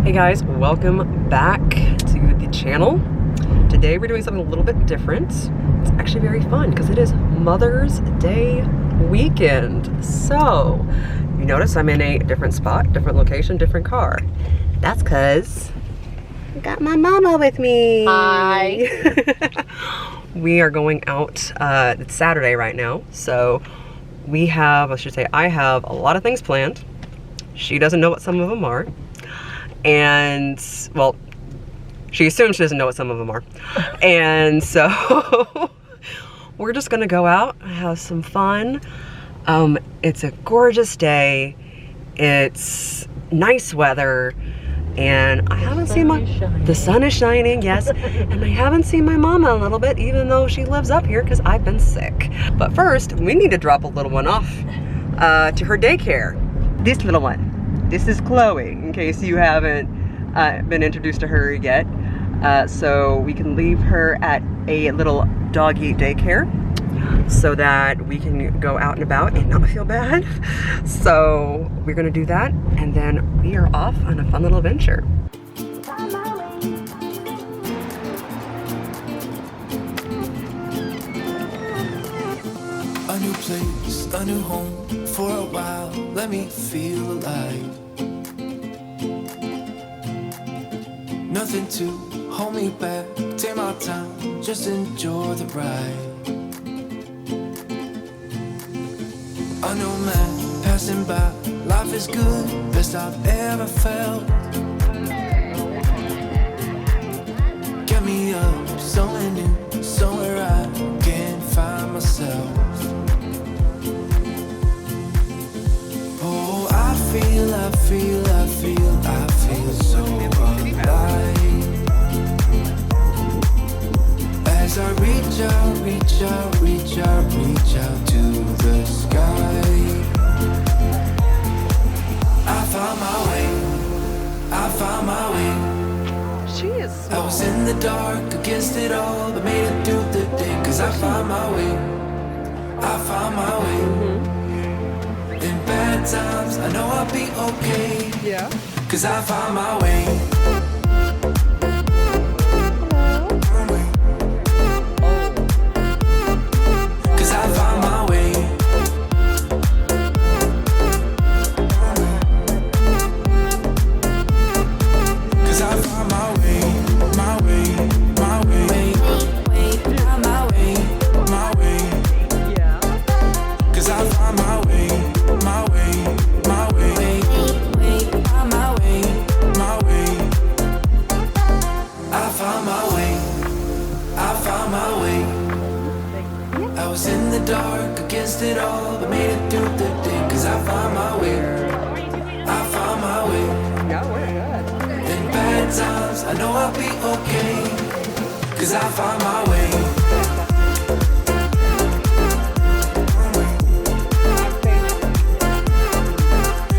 Hey guys, welcome back to the channel. Today we're doing something a little bit different. It's actually very fun because it is Mother's Day weekend. So, you notice I'm in a different spot, different location, different car. That's because I got my mama with me. Hi. We are going out, it's Saturday right now. So we have, I have a lot of things planned. She doesn't know what some of them are. And, well, she assumes she doesn't know what some of them are. And so we're just gonna go out and have some fun. It's a gorgeous day. It's nice weather. And I haven't seen the sun is shining, yes. And I haven't seen my mama a little bit, even though she lives up here because I've been sick. But first, we need to drop a little one off to her daycare. This little one. This is Chloe, in case you haven't been introduced to her yet. So we can leave her at a little doggy daycare so that we can go out and about and not feel bad. So we're gonna do that, and then we are off on a fun little adventure. A new place, a new home, for a while, let me feel alive. Nothing to hold me back, take my time, just enjoy the ride. A new man passing by, life is good, best I've ever felt. Get me up, somewhere new, somewhere I can find myself. Oh, I feel so alive. As I reach out to the sky. I found my way. She is small. I was in the dark against it all, but made it through the day. Cause I found my way. In bad times, I know I'll be okay. Yeah. Cause I found my way. Cause I found my way. Cause I found my way. My way. My way. My way. My way. Yeah. Cause I found my way. My way. My way. My way. My way. I found my way. I found my way. I was in the dark against it all, but made it through the day. Cause I found my way. I found my way. Yeah, we're good. In bad times, I know I'll be okay. Cause I found my way.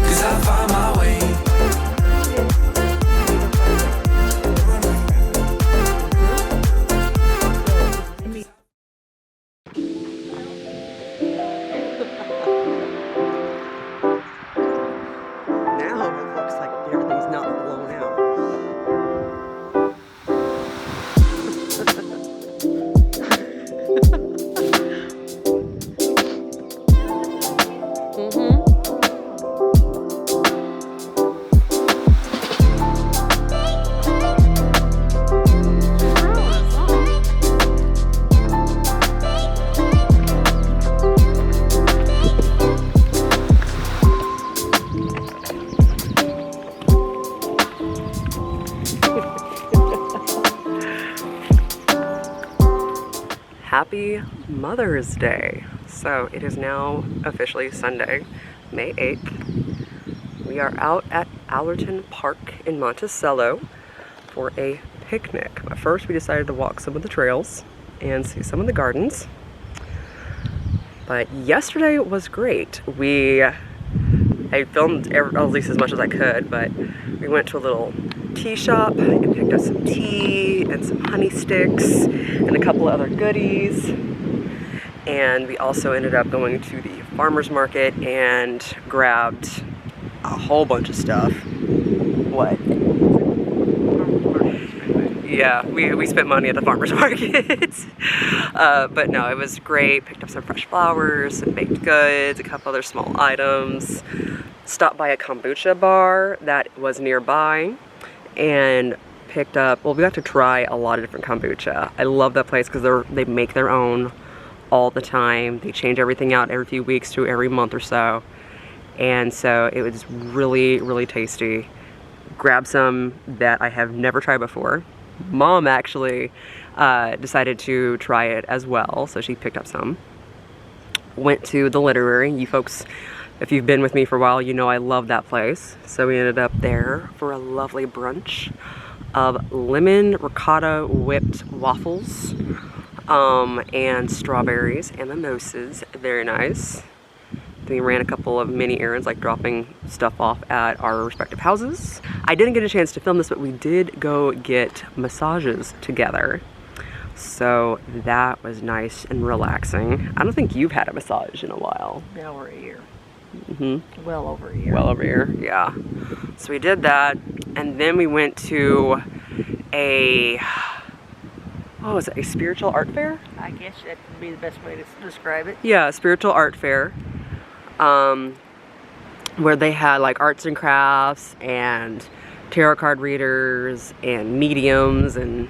Cause I found my way. Now it looks like everything's not blown out. Happy Mother's Day. So it is now officially Sunday, May 8th. We are out at Allerton Park in Monticello for a picnic. But first we decided to walk some of the trails and see some of the gardens. But yesterday was great. I filmed at least as much as I could, but we went to a little tea shop and picked up some tea and some honey sticks and a couple of other goodies. And we also ended up going to the farmer's market and grabbed a whole bunch of stuff. What? Yeah, we spent money at the farmer's market. But no, it was great. Picked up some fresh flowers, some baked goods, a couple other small items. Stopped by a kombucha bar that was nearby and picked up, well, we got to try a lot of different kombucha. I love that place because they make their own all the time. They change everything out every few weeks to every month or so. And so it was really, really tasty. Grabbed some that I have never tried before. Mom actually decided to try it as well, so she picked up some. Went to the Literary. You folks, if you've been with me for a while, you know I love that place. So we ended up there for a lovely brunch of lemon ricotta whipped waffles and strawberries and mimosas. Very nice. Then we ran a couple of mini errands, like dropping stuff off at our respective houses. I didn't get a chance to film this, but we did go get massages together. So that was nice and relaxing. I don't think you've had a massage in a while. Been over a year. Mm-hmm. Well over a year. Well over a year, yeah. So we did that, and then we went to a, what was it, a spiritual art fair? I guess that would be the best way to describe it. Yeah, a spiritual art fair. Where they had like arts and crafts and tarot card readers and mediums and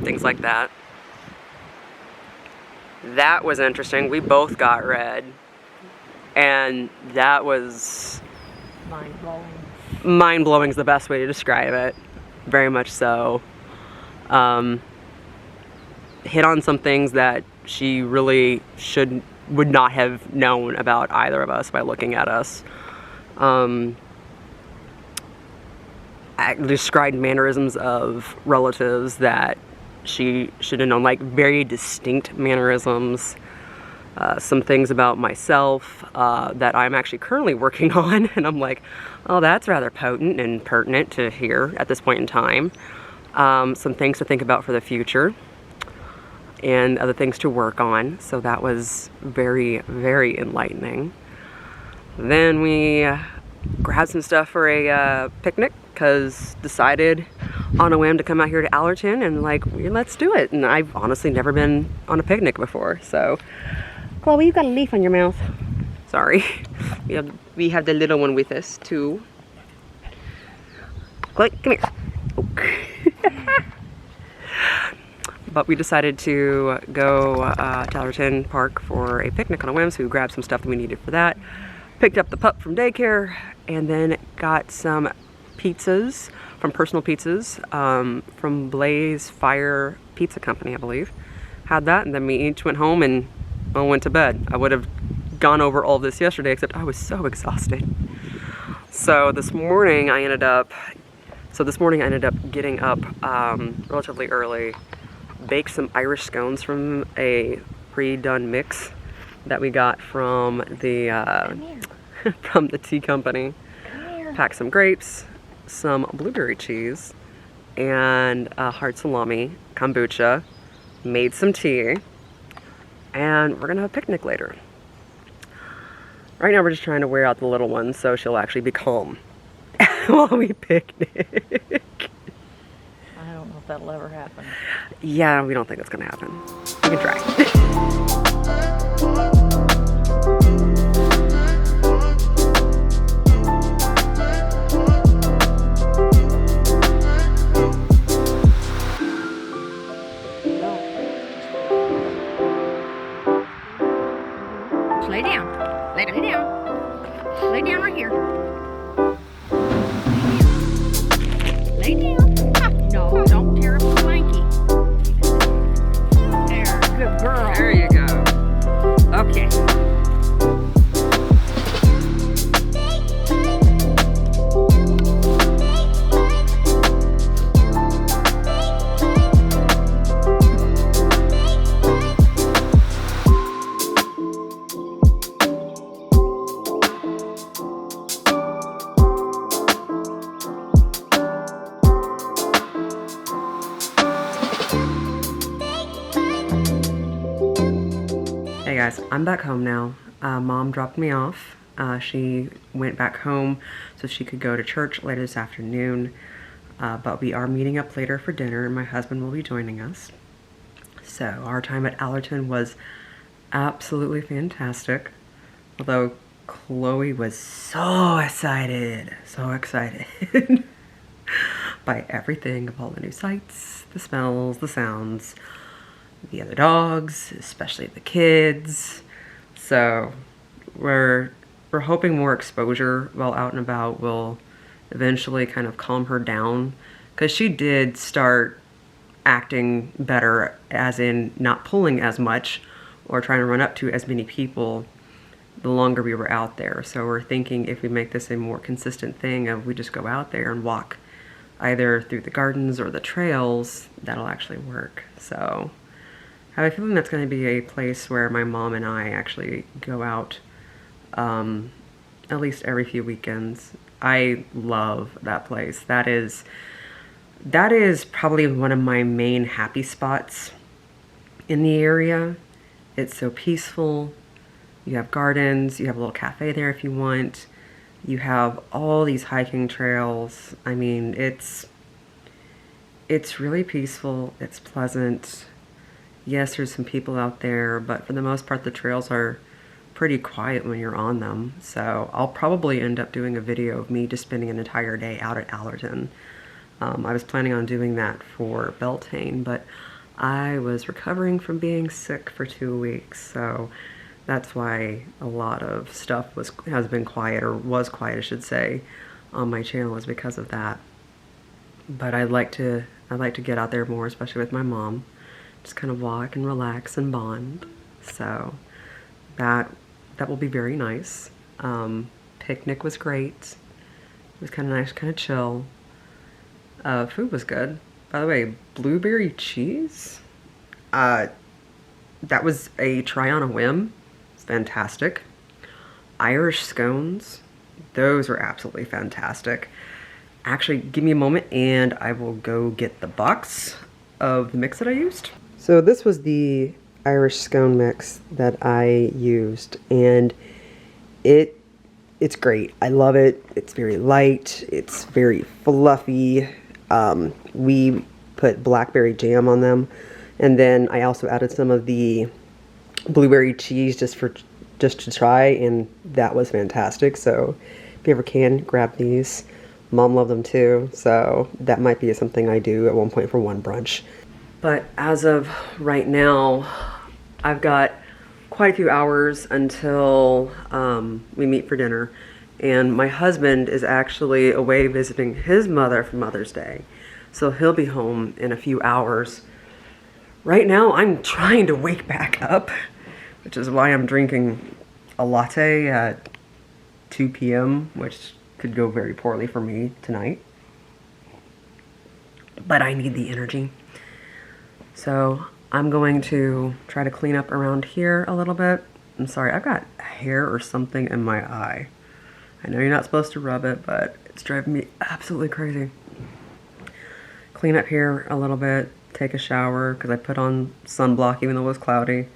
things like that. That was interesting. We both got read, and that was Mind-blowing. mind-blowing is the best way to describe it. Very much so. Hit on some things that she really would not have known about either of us by looking at us. Described mannerisms of relatives that she should have known, like very distinct mannerisms. Some things about myself that I'm actually currently working on, and I'm like, oh, that's rather potent and pertinent to hear at this point in time. Some things to think about for the future, and other things to work on. So that was very, very enlightening. Then we grabbed some stuff for a picnic, because decided on a whim to come out here to Allerton and like, let's do it. And I've honestly never been on a picnic before. So, Chloe, you've got a leaf on your mouth. Sorry. We have the little one with us too. Chloe, come here. Oh. But we decided to go to Allerton Park for a picnic on a whim, so we grabbed some stuff that we needed for that. Picked up the pup from daycare, and then got some pizzas from Personal Pizzas from Blaze Fire Pizza Company, I believe. Had that, and then we each went home and went to bed. I would have gone over all this yesterday, except I was so exhausted. So this morning I ended up getting up relatively early, baked some Irish scones from a pre-done mix that we got from the from the tea company. Packed some grapes, some blueberry cheese, and hard salami, kombucha, made some tea, and we're gonna have a picnic later. Right now we're just trying to wear out the little one so she'll actually be calm while we picnic. I don't know if that'll ever happen. Yeah, we don't think it's gonna happen. We can try. Lay down. Lay down. Lay down right here. Lay down. No, don't tear up the blankie. There, good girl. There you go. Okay. Hey guys, I'm back home now. Mom dropped me off. She went back home so she could go to church later this afternoon. but we are meeting up later for dinner, and my husband will be joining us. So our time at Allerton was absolutely fantastic, although Chloe was so excited by everything, of all the new sights, the smells, the sounds, the other dogs, especially the kids. So we're hoping more exposure while out and about will eventually kind of calm her down, because she did start acting better, as in not pulling as much or trying to run up to as many people the longer we were out there. So we're thinking if we make this a more consistent thing of we just go out there and walk either through the gardens or the trails, that'll actually work. So I have a feeling that's going to be a place where my mom and I actually go out at least every few weekends. I love that place. That is probably one of my main happy spots in the area. It's so peaceful. You have gardens, you have a little cafe there if you want. You have all these hiking trails. I mean, it's really peaceful. It's pleasant. Yes, there's some people out there, but for the most part, the trails are pretty quiet when you're on them. So I'll probably end up doing a video of me just spending an entire day out at Allerton. I was planning on doing that for Beltane, but I was recovering from being sick for 2 weeks, so that's why a lot of stuff has been quiet, or was quiet, I should say, on my channel, is because of that. But I'd like to get out there more, especially with my mom, just kind of walk and relax and bond. So that will be very nice. Picnic was great. It was kind of nice, kind of chill. Food was good. By the way, blueberry cheese, that was a try on a whim. It's fantastic. Irish scones, those were absolutely fantastic. Actually, give me a moment and I will go get the box of the mix that I used. So this was the Irish scone mix that I used, and it's great. I love it. It's very light. It's very fluffy. We put blackberry jam on them, and then I also added some of the blueberry cheese just to try, and that was fantastic. So if you ever can, grab these. Mom loved them too, so that might be something I do at one point for one brunch. But as of right now, I've got quite a few hours until we meet for dinner. And my husband is actually away visiting his mother for Mother's Day. So he'll be home in a few hours. Right now, I'm trying to wake back up, which is why I'm drinking a latte at 2 p.m., which could go very poorly for me tonight. But I need the energy. So I'm going to try to clean up around here a little bit. I'm sorry, I've got hair or something in my eye. I know you're not supposed to rub it, but it's driving me absolutely crazy. Clean up here a little bit, take a shower, because I put on sunblock even though it was cloudy.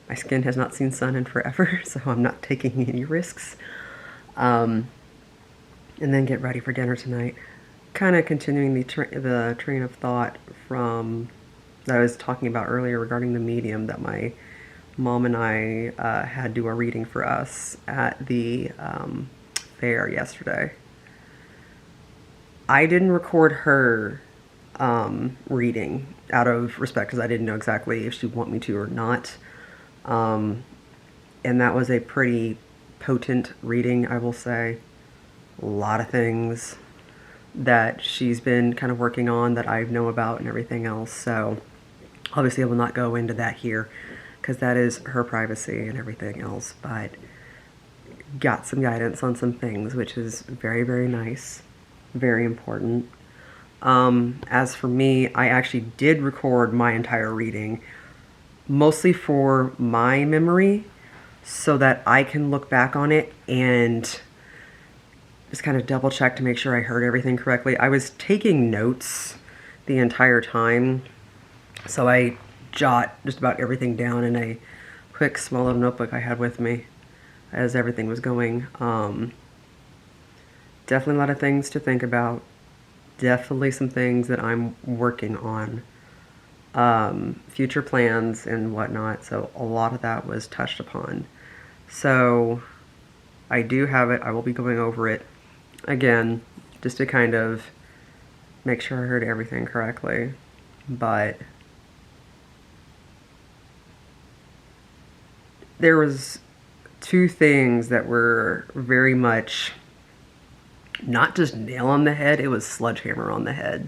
My skin has not seen sun in forever, so I'm not taking any risks. And then get ready for dinner tonight. Kind of continuing the train of thought from that I was talking about earlier regarding the medium that my mom and I had do a reading for us at the fair yesterday. I didn't record her reading out of respect because I didn't know exactly if she'd want me to or not. And that was a pretty potent reading, I will say. A lot of things that she's been kind of working on that I know about and everything else. So obviously I will not go into that here because that is her privacy and everything else, but got some guidance on some things, which is very, very nice, very important. As for me, I actually did record my entire reading, mostly for my memory, so that I can look back on it and just kind of double check to make sure I heard everything correctly. I was taking notes the entire time, so I jot just about everything down in a quick small little notebook I had with me as everything was going. Definitely a lot of things to think about. definitely some things that I'm working on, future plans and whatnot. So a lot of that was touched upon. So I do have it. I will be going over it again just to kind of make sure I heard everything correctly. But there was two things that were very much not just nail on the head, it was sledgehammer on the head.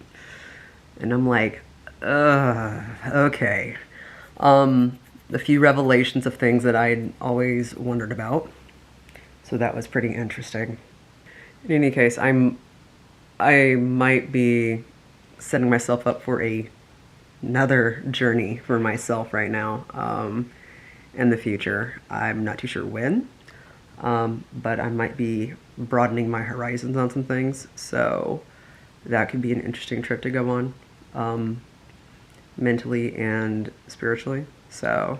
And I'm like, okay. A few revelations of things that I'd always wondered about. So that was pretty interesting. In any case, I might be setting myself up for another journey for myself right now, in the future. I'm not too sure when, but I might be broadening my horizons on some things. So that could be an interesting trip to go on, mentally and spiritually. So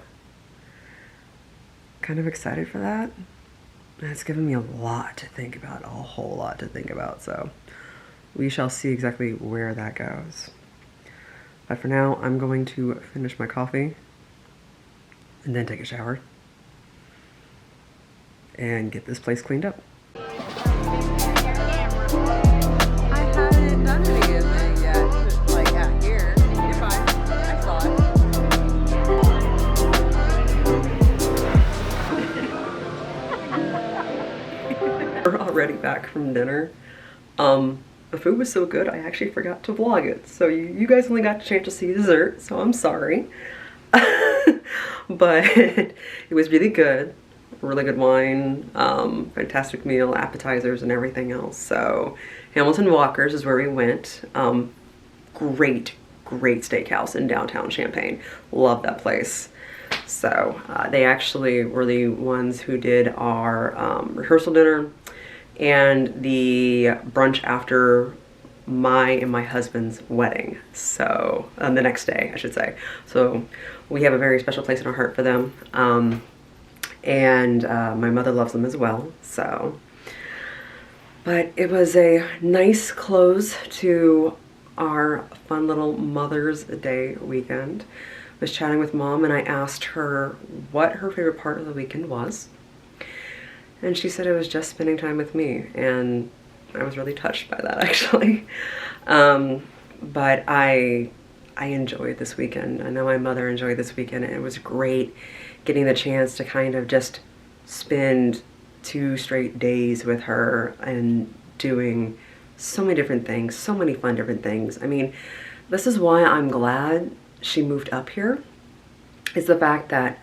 kind of excited for that. It's given me a lot to think about, a whole lot to think about. So we shall see exactly where that goes. But for now, I'm going to finish my coffee and then take a shower and get this place cleaned up. I hadn't done anything yet, like out here. You're fine. I saw it. We're already back from dinner. The food was so good, I actually forgot to vlog it. So you guys only got a chance to see dessert, so I'm sorry. But it was really good. Really good wine, fantastic meal, appetizers and everything else. So Hamilton Walker's is where we went. Great steakhouse in downtown Champaign. Love that place. So they actually were the ones who did our rehearsal dinner and the brunch after my and my husband's wedding. So the next day, I should say. So we have a very special place in our heart for them. And my mother loves them as well. So, but it was a nice close to our fun little Mother's Day weekend. I was chatting with Mom and I asked her what her favorite part of the weekend was. And she said it was just spending time with me. And I was really touched by that, actually. But I enjoyed this weekend. I know my mother enjoyed this weekend, and it was great getting the chance to kind of just spend 2 straight days with her and doing so many different things, so many fun different things. I mean, this is why I'm glad she moved up here, is the fact that,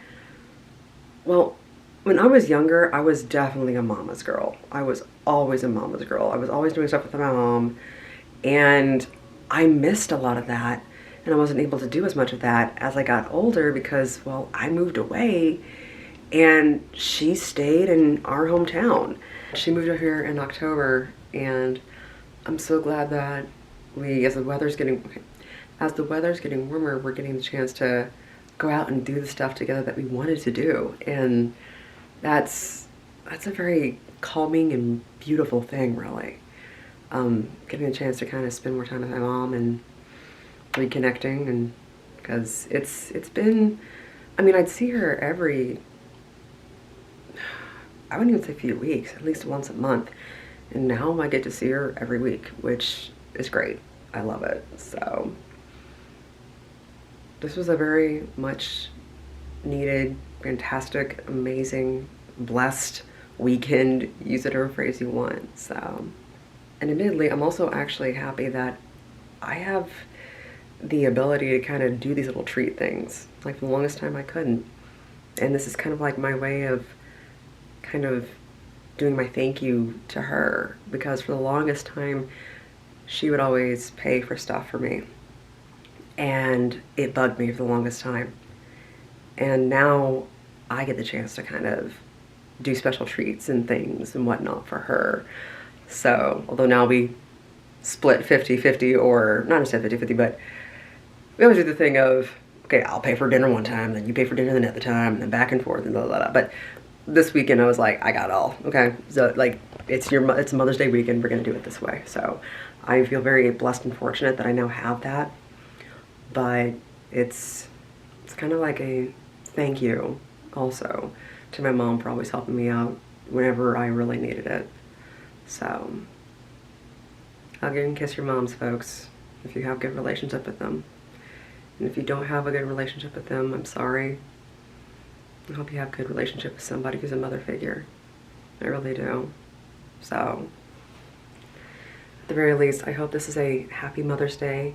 well, when I was younger, I was definitely a mama's girl. I was always a mama's girl. I was always doing stuff with my mom, and I missed a lot of that, and I wasn't able to do as much of that as I got older because, well, I moved away and she stayed in our hometown. She moved up here in October, and I'm so glad that as the weather's getting warmer, we're getting the chance to go out and do the stuff together that we wanted to do. And that's a very calming and beautiful thing, really. Getting a chance to kind of spend more time with my mom and reconnecting, and because it's been, I mean, I'd see her every, I wouldn't even say a few weeks, at least once a month, and now I get to see her every week, which is great. I love it. So this was a very much needed, fantastic, amazing, blessed weekend. Use it or phrase you want. So, and admittedly, I'm also actually happy that I have the ability to kind of do these little treat things. Like, for the longest time I couldn't. And this is kind of like my way of kind of doing my thank you to her, because for the longest time she would always pay for stuff for me, and it bugged me for the longest time. And now I get the chance to kind of do special treats and things and whatnot for her. So although now we split 50-50, or not necessarily 50-50, but we always do the thing of, okay, I'll pay for dinner one time, then you pay for dinner the other time, and then back and forth and blah, blah, blah. But this weekend I was like, I got it all, okay? So like, it's Mother's Day weekend, we're gonna do it this way. So I feel very blessed and fortunate that I now have that, but it's kind of like a thank you also to my mom for always helping me out whenever I really needed it. So hug and kiss your moms, folks, if you have a good relationship with them. And if you don't have a good relationship with them, I'm sorry. I hope you have a good relationship with somebody who's a mother figure. I really do. So at the very least, I hope this is a happy Mother's Day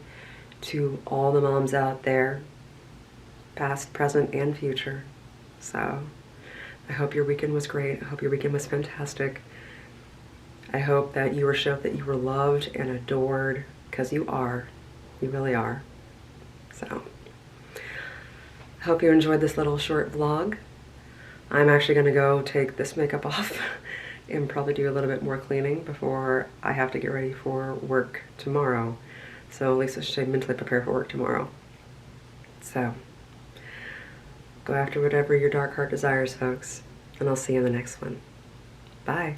to all the moms out there, past, present, and future. So I hope your weekend was great. I hope your weekend was fantastic. I hope that you were shown that you were loved and adored, because you are. You really are. So I hope you enjoyed this little short vlog. I'm actually going to go take this makeup off and probably do a little bit more cleaning before I have to get ready for work tomorrow. So at least I should mentally prepare for work tomorrow. So go after whatever your dark heart desires, folks, and I'll see you in the next one. Bye.